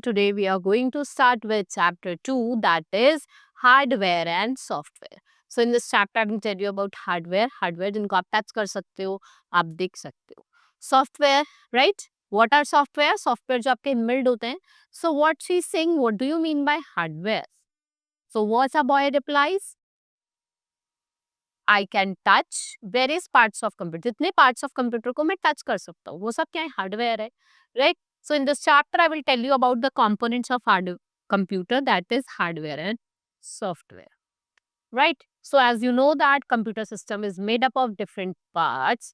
and today we are going to start with chapter 2, that is hardware and software. So in this chapter I will tell you about hardware जिनको आप touch कर सकते हो, आप देख सकते हो. Software, right? What are software? Software जो आपके inbuilt होते हैं. So what she's saying, what do you mean by hardware? So what's a boy replies? I can touch various parts of computer. जितने parts of computer को मैं touch कर सकता हूँ, वो सब क्या है? Hardware है, right? So in this chapter, I will tell you about the components of computer, that is hardware and software, right? So as you know that computer system is made up of different parts.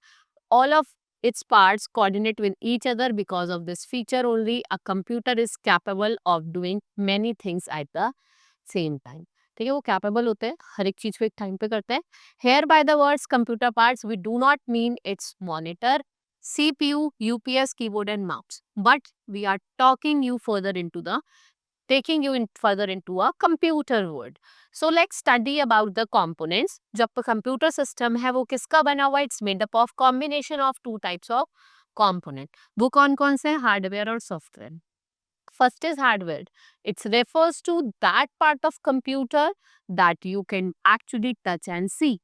All of its parts coordinate with each other. Because of this feature only, a computer is capable of doing many things at the same time. ठीक है, वो capable होते हैं, हर एक चीज को एक time पे करते हैं. Here by the words computer parts we do not mean it's monitor, CPU, UPS, keyboard and mouse. But we are taking you further into a computer world. So let's study about the components. जब computer system है वो किसका बना हुआ है? It's made up of combination of two types of component. वो कौन कौन से हैं? Hardware और software. First is hardware. It refers to that part of computer that you can actually touch and see.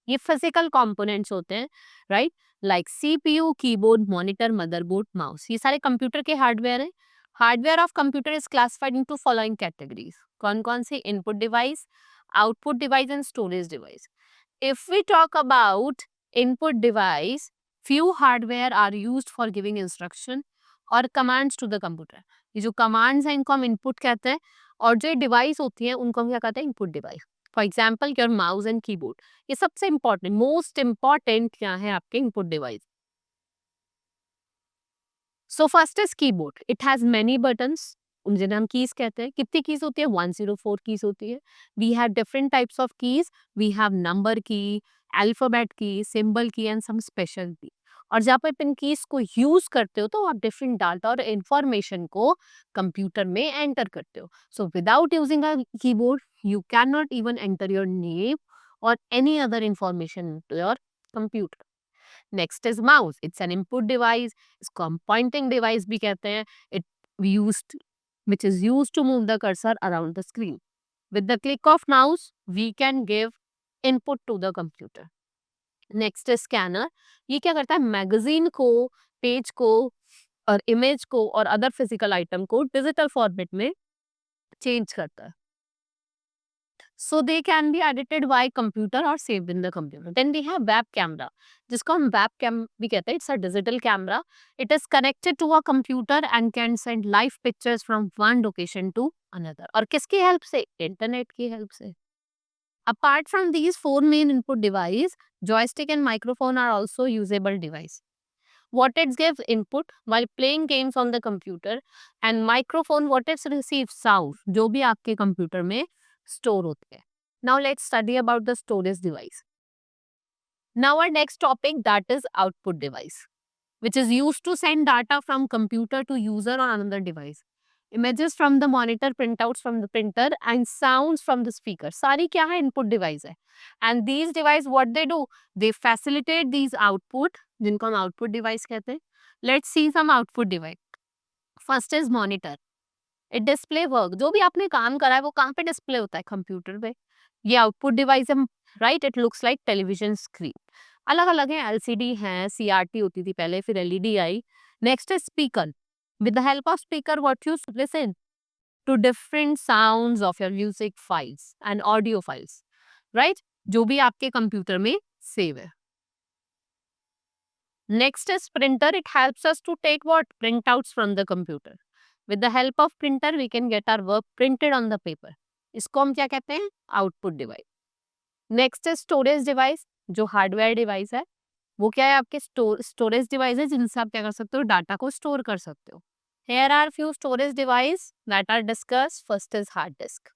ये physical components होते हैं, right? Like CPU, keyboard, monitor, motherboard, mouse. ये सारे computer के hardware हैं. Hardware of computer is classified into following categories. कौन कौन से? Input device, output device and storage device. If we talk about input device, few hardware are used for giving instruction or commands to the computer. ये जो commands हैं इनको हम input कहते हैं, और जो device होती हैं उनको हम क्या कहते हैं? Input device. For example, your mouse and keyboard. ये सबसे important, most important क्या है आपके input device? So first is keyboard. It has many buttons. उन्हें हम keys कहते हैं. कितनी keys होती है? 104 keys होती है. We have different types of keys. We have number key, alphabet key, symbol key and some special key. और जब आप इन कीज को यूज करते हो तो आप डिफरेंट डाटा और इंफॉर्मेशन को कंप्यूटर में एंटर करते हो. So without using a keyboard you cannot even enter your name or any other information into your computer. Next is mouse. It's an input device. इसको हम pointing device भी कहते हैं. Which is used to move the cursor around the screen. With the click of mouse, we can give input to the computer. Next is scanner. ये क्या करता है? Magazine को, पेज को और इमेज को और अदर फिजिकल आइटम को डिजिटल फॉर्मेट में चेंज करता है. So they can be edited by computer or saved in the computer. Then we have web camera, जिसको हम webcam भी कहते हैं. It's a digital camera. It is connected to a computer and can send live pictures from one location to another. और किसकी help से? Internet की help से. Apart from these four main input device, joystick and microphone are also usable device. What it gives input while playing games on the computer, and microphone what it receives sound जो भी आपके computer में store होते हैं. Now let's study about the storage device. Now our next topic, that is output device, which is used to send data from computer to user on another device. Images from the monitor, printouts from the printer and sounds from the speaker. सारी क्या है? input device है. And these device what they do? They facilitate these output जिनको हम output device कहते हैं. Let's see some output device. First is monitor. It display work. जो भी आपने काम करा है वो कहाँ पे डिस्प्ले होता है? कंप्यूटर पे. ये आउटपुट डिवाइस है, right? It looks like television screen. अलग अलग है, LCD है, CRT होती थी पहले, फिर LED आई. नेक्स्ट है speaker. With the help of speaker what you listen to different sounds of your music files and audio files, right? जो भी आपके कंप्यूटर में सेव है. Next is printer. It helps us to take what? Print outs from the computer. With the help of printer, we can get our work printed on the paper. इसको हम क्या कहते हैं? Output device. नेक्स्ट है storage device. जो hardware device है वो क्या है? आपके स्टोरेज डिवाइस है जिनसे आप क्या कर सकते हो? डाटा को स्टोर कर सकते हो. Here are few storage device that are discussed. First is hard disk.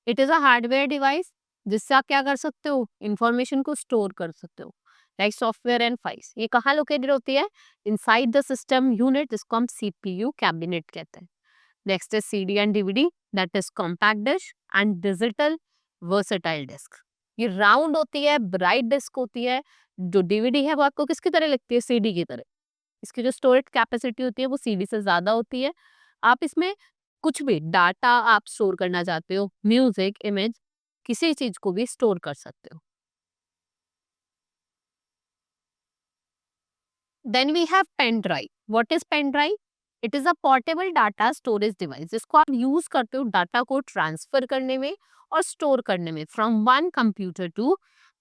It is a hardware device जिससे आप क्या कर सकते हो? इंफॉर्मेशन को स्टोर कर सकते हो, लाइक सॉफ्टवेयर एंड फाइल्स. ये कहाँ लोकेटेड होती है? इनसाइड द सिस्टम यूनिट, जिसको हम CPU कैबिनेट कहते हैं. Next is CD and DVD, that is compact disc and digital versatile disc. ये राउंड होती है, ब्राइट डिस्क होती है. जो DVD है वो आपको किसकी तरह लगती है? CD की तरह. इसकी जो स्टोरेज कैपेसिटी होती है वो CD से ज्यादा होती है. आप इसमें कुछ भी डाटा आप स्टोर करना चाहते हो, म्यूजिक, इमेज, किसी चीज को भी स्टोर कर सकते हो. Then we have pen drive. What is pen drive? It is a portable data storage device जिसको आप यूज करते हो डाटा को ट्रांसफर करने में और स्टोर करने में from one computer to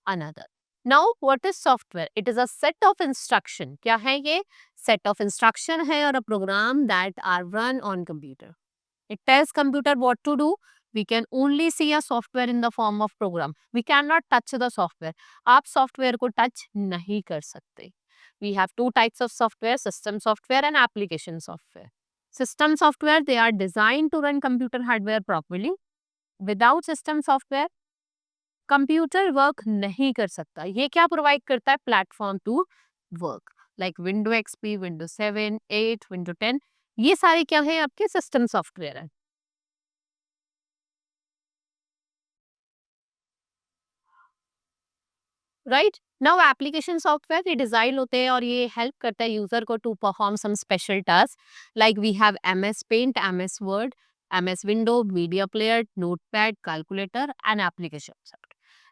another. Now what is software? It is a set of instruction. क्या है ये? सेट ऑफ इंस्ट्रक्शन है और a program that are run on computer. It tells computer what to do. We can only see a software in the form of program. We cannot touch the software. आप software को touch नहीं कर सकते. We have two types of software, system software and application software. System software, they are designed to run computer hardware properly. Without system software, computer work नहीं कर सकता. ये क्या प्रोवाइड करता है? Platform to work like window XP, window 7, 8, window 10. ये सारे क्या है? आपके सिस्टम सॉफ्टवेयर है. राइट नाउ एप्लीकेशन सॉफ्टवेयर ये डिजाइन होते हैं और ये हेल्प करता है यूजर को to perform some special task like we have MS paint, MS word, MS window, media player, notepad, calculator and application.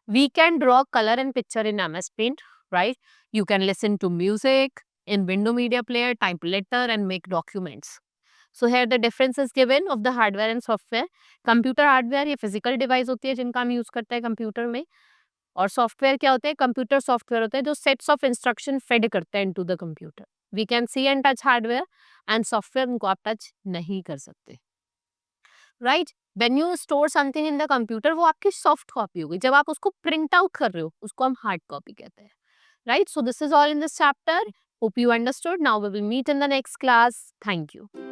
We can draw color and picture in MS Paint, right? You can listen to music in Window Media Player, type letter and make documents. So here the difference is given of the hardware and software. Computer hardware ये physical device होती है जिनका हम use करते हैं computer में. और software क्या होते हैं? कंप्यूटर सॉफ्टवेयर होते हैं जो सेट्स ऑफ इंस्ट्रक्शन फेड करते हैं into the computer. We can see and touch hardware and software उनको आप टच नहीं कर सकते. Right when you store something in the computer वो आपकी सॉफ्ट कॉपी होगी. जब आप उसको प्रिंट आउट कर रहे हो उसको हम हार्ड कॉपी कहते हैं. Right so this is all in this chapter. Hope you understood. Now we will meet in the next class. Thank you.